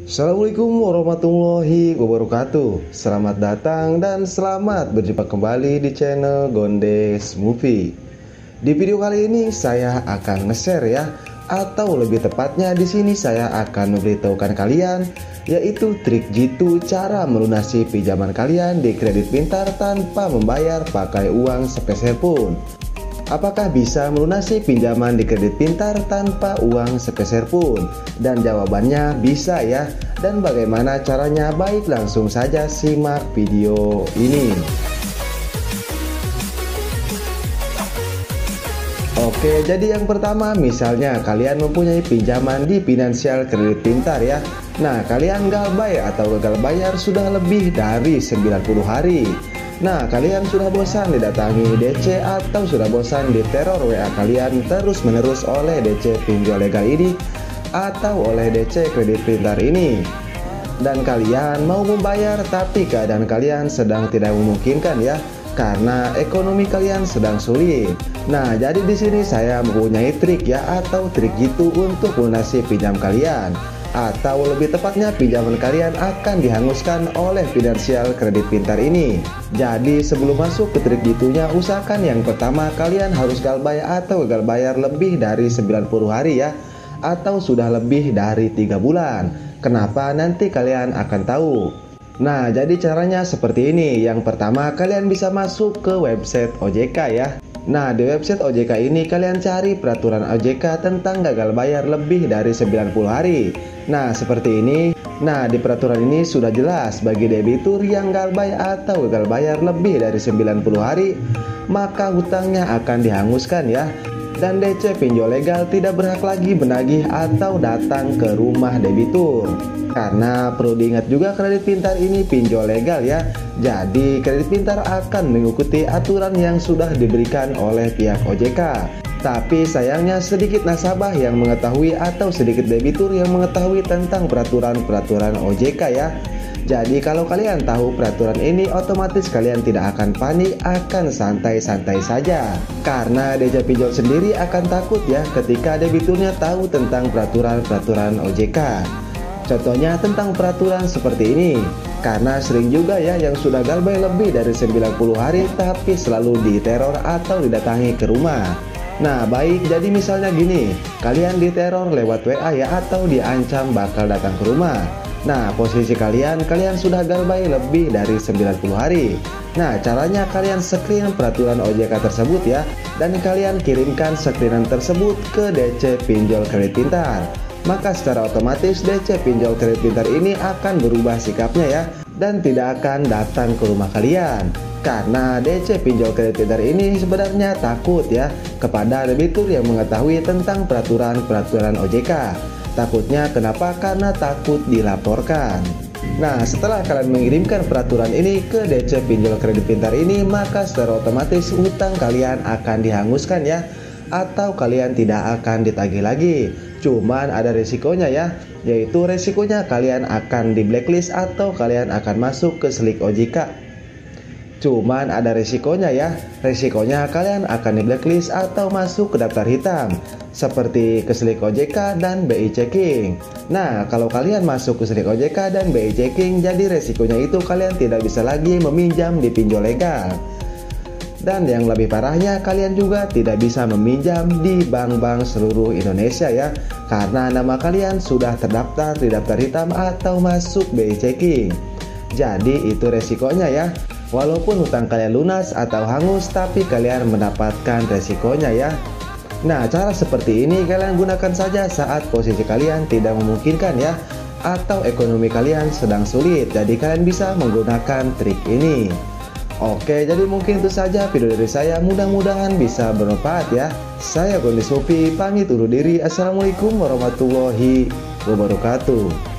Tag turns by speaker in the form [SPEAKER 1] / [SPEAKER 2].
[SPEAKER 1] Assalamualaikum warahmatullahi wabarakatuh. Selamat datang dan selamat berjumpa kembali di channel Gondes Movie. Di video kali ini saya akan nge-share ya, atau lebih tepatnya di sini saya akan memberitahukan kalian yaitu trik jitu cara melunasi pinjaman kalian di kredit pintar tanpa membayar pakai uang sepeser pun. Apakah bisa melunasi pinjaman di kredit pintar tanpa uang sepeser pun? Dan jawabannya bisa ya. Dan bagaimana caranya? Baik, langsung saja simak video ini. Oke, jadi yang pertama, misalnya kalian mempunyai pinjaman di Finansial Kredit Pintar ya. Nah, kalian galbay atau gagal bayar sudah lebih dari 90 hari. Nah, kalian sudah bosan didatangi DC atau sudah bosan diteror WA kalian terus-menerus oleh DC pinjol legal ini atau oleh DC kredit pintar ini. Dan kalian mau membayar tapi keadaan kalian sedang tidak memungkinkan ya, karena ekonomi kalian sedang sulit. Nah, jadi di sini saya mempunyai trik ya, atau trik gitu untuk melunasi pinjam kalian. Atau lebih tepatnya pinjaman kalian akan dihanguskan oleh Finansial Kredit Pintar ini. Jadi sebelum masuk ke trik gitunya, usahakan yang pertama kalian harus galbay atau gagal bayar lebih dari 90 hari ya, atau sudah lebih dari 3 bulan. Kenapa? Nanti kalian akan tahu. Nah, jadi caranya seperti ini. Yang pertama, kalian bisa masuk ke website OJK ya. Nah, di website OJK ini kalian cari peraturan OJK tentang gagal bayar lebih dari 90 hari. Nah, seperti ini. Nah, di peraturan ini sudah jelas bagi debitur yang galbay atau gagal bayar lebih dari 90 hari, maka hutangnya akan dihanguskan ya. Dan DC pinjol legal tidak berhak lagi menagih atau datang ke rumah debitur. Karena perlu diingat juga kredit pintar ini pinjol legal ya. Jadi kredit pintar akan mengikuti aturan yang sudah diberikan oleh pihak OJK. Tapi sayangnya sedikit nasabah yang mengetahui atau sedikit debitur yang mengetahui tentang peraturan-peraturan OJK ya. Jadi kalau kalian tahu peraturan ini, otomatis kalian tidak akan panik, akan santai-santai saja. Karena DC pinjol sendiri akan takut ya ketika debiturnya tahu tentang peraturan-peraturan OJK. Contohnya tentang peraturan seperti ini. Karena sering juga ya yang sudah galbay lebih dari 90 hari tapi selalu diteror atau didatangi ke rumah. Nah, baik, jadi misalnya gini, kalian diteror lewat WA ya, atau diancam bakal datang ke rumah. Nah, posisi kalian sudah galbay lebih dari 90 hari. Nah, caranya kalian screen peraturan OJK tersebut ya, dan kalian kirimkan screenan tersebut ke DC Pinjol Kredit Pintar. Maka secara otomatis DC Pinjol Kredit Pintar ini akan berubah sikapnya ya, dan tidak akan datang ke rumah kalian. Karena DC Pinjol Kredit Pintar ini sebenarnya takut ya kepada debitur yang mengetahui tentang peraturan-peraturan OJK. Takutnya kenapa? Karena takut dilaporkan. Nah, setelah kalian mengirimkan peraturan ini ke DC Pinjol Kredit Pintar ini, maka secara otomatis hutang kalian akan dihanguskan ya, atau kalian tidak akan ditagih lagi. Cuman ada resikonya ya, yaitu resikonya kalian akan di blacklist atau kalian akan masuk ke slik OJK. Cuman ada resikonya ya, resikonya kalian akan di blacklist atau masuk ke daftar hitam seperti ke slik OJK dan BI checking. Nah, kalau kalian masuk ke slik OJK dan BI checking, jadi resikonya itu kalian tidak bisa lagi meminjam di pinjol legal. Dan yang lebih parahnya, kalian juga tidak bisa meminjam di bank-bank seluruh Indonesia ya, karena nama kalian sudah terdaftar di daftar hitam atau masuk BI checking. Jadi itu resikonya ya. Walaupun hutang kalian lunas atau hangus, tapi kalian mendapatkan resikonya ya. Nah, cara seperti ini kalian gunakan saja saat posisi kalian tidak memungkinkan ya, atau ekonomi kalian sedang sulit. Jadi kalian bisa menggunakan trik ini. Oke, jadi mungkin itu saja video dari saya. Mudah-mudahan bisa bermanfaat ya. Saya Gondes Movie pamit undur diri. Assalamualaikum warahmatullahi wabarakatuh.